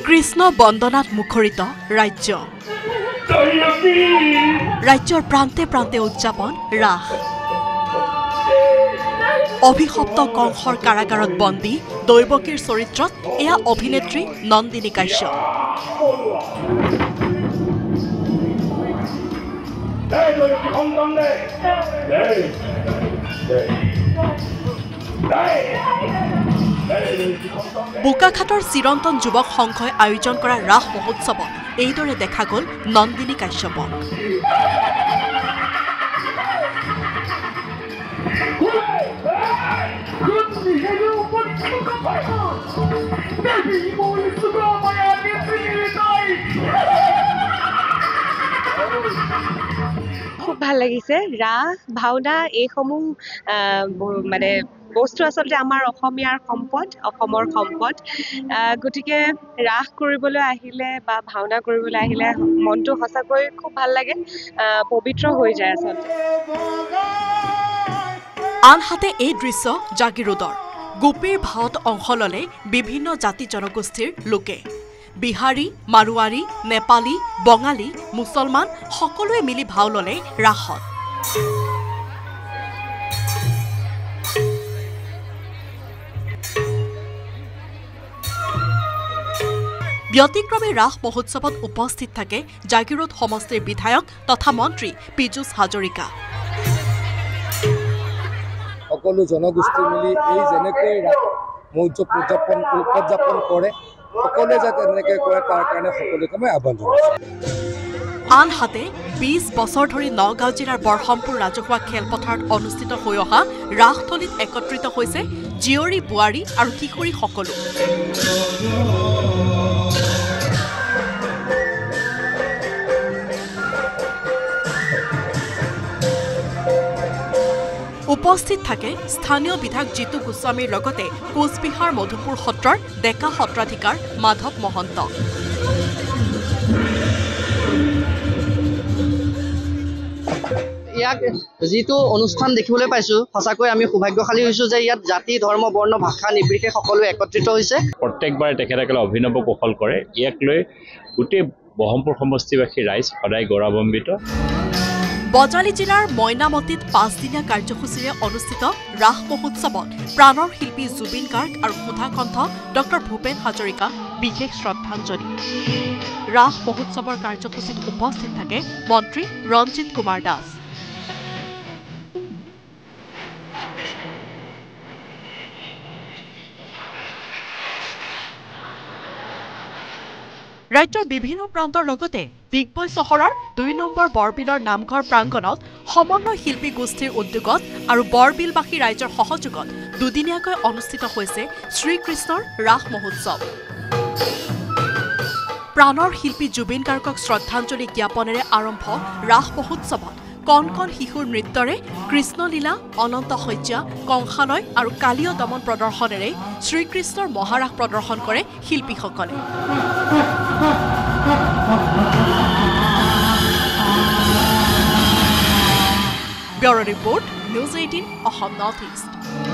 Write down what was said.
কৃষ্ণ বন্দনাত মুখৰিত ৰাজ্য ৰাজ্যৰ প্ৰান্তে প্ৰান্তে উদযাপন ৰাস অভিশপ্ত কংসৰ কাৰাগাৰত বন্দী দৈৱকীৰ চৰিত্ৰত এয়া অভিনেত্ৰী নন্দিনী কাশ্যপ বোকাখাটৰ চিৰন্তন যুৱক সংঘই আয়োজন কৰা ৰাস মহোৎসৱত এইদৰে দেখা গ'ল নন্দিনী কাশ্যপক খুব ভাল লাগিছে ৰাস ভাওনা এইসমূহ মানে বস্তু আসলতে আমাৰ অসমীয়াৰ সম্পদ অসমৰ সম্পদ গতিকে ৰাস কৰিবলৈ আহিলে বা ভাওনা কৰিবলৈ আহিলে মনটো সঁচাকৈ খুব ভাল লাগে পবিত্ৰ হৈ যায় আসলতে আনহাতে এই দৃশ্য জাগিৰোডৰ গোপীৰ ভাওত অংশ ললে বিভিন্ন জাতি জনগোষ্ঠীৰ লোকে বিহাৰী মাৰোৱাৰী নেপালী বঙালী মুছলমান সকলোৱে মিলি ভাও ললে ৰাসত ব্যতিক্ৰমী ৰাস মহোৎসৱত উপস্থিত থাকে জাগিৰোড সমষ্টিৰ বিধায়ক তথা মন্ত্ৰী পীযুষ হাজৰিকা সকলো জনগোষ্ঠী মিলি এই যেনেকৈ মহোৎসৱ উদযাপন কৰে সকলোৱে যাতে এনেকৈ কৰে তাৰ কাৰণে সকলোকে মই আহ্বান জনাইছোঁ আনহাতে ২০ বছৰ ধৰি নগাঁও জিলাৰ বৰহমপুৰ ৰাজহুৱা খেলপথাৰত অনুষ্ঠিত হৈ অহা ৰাসথলীত একত্ৰিত হৈছে জীয়ৰী বোৱাৰী আৰু কিশোৰী সকলো উপস্থিত থাকে স্থানীয় বিধায়ক জিতু গোস্বামীৰ লগতে কোচবিহাৰ মধুপুৰ সত্ৰৰ ডেকা সত্ৰাধিকাৰ মাধৱ মহন্ত ইয়াক যিটো অনুষ্ঠান দেখিবলৈ পাইছো সঁচাকৈ আমি সৌভাগ্যশালী হৈছো যে ইয়াত জাতি ধৰ্ম বৰ্ণ ভাষা নিৰ্বিশেষে সকলো একত্ৰিত হৈছে প্ৰত্যেকবাৰে তেখেতসকলে অভিনৱ কৌশল কৰে ইয়াক লৈ গোটেই বহমপুৰ সমষ্টিবাসী ৰাইজ সদায় গৌৰৱান্বিত বজালী জিলাৰ মইনামতিত 5দিনীয়া কাৰ্যসূচীৰে অনুষ্ঠিত ৰাস মহোৎসৱত প্ৰাণৰ শিল্পী জুবিন গাৰ্গ আৰু সুধাকণ্ঠ ডক্টৰ ভূপেন হাজৰিকা বিশেষ শ্ৰদ্ধাঞ্জলি ৰাস মহোৎসৱৰ কাৰ্যসূচীত উপস্থিত থাকে মন্ত্ৰী ৰঞ্জিত কুমাৰ দাস ৰাজ্যৰ বিভিন্ন প্ৰান্তৰ লগতে ডিগবৈ চহৰৰ ২ নম্বৰ বৰবিলৰ নামঘৰ প্ৰাংগণত সমন্বয় শিল্পী গোষ্ঠীৰ উদ্যোগত আৰু বৰবিলবাসী ৰাইজৰ সহযোগত দুদিনীয়াকৈ অনুষ্ঠিত হৈছে শ্ৰীকৃষ্ণৰ ৰাস মহোৎসৱ প্ৰাণৰ শিল্পী জুবিন গাৰ্গক শ্ৰদ্ধাঞ্জলি জ্ঞাপনেৰে আৰম্ভ ৰাস মহোৎসৱত কণ কণ শিশুৰ নৃত্যৰে কৃষ্ণলীলা অনন্ত শয্যা কংসালয় আৰু কালীয় দমন প্ৰদৰ্শনেৰে শ্ৰীকৃষ্ণৰ মহাৰাস প্ৰদৰ্শন কৰে শিল্পীসকলে bureau report news 18 Assam north east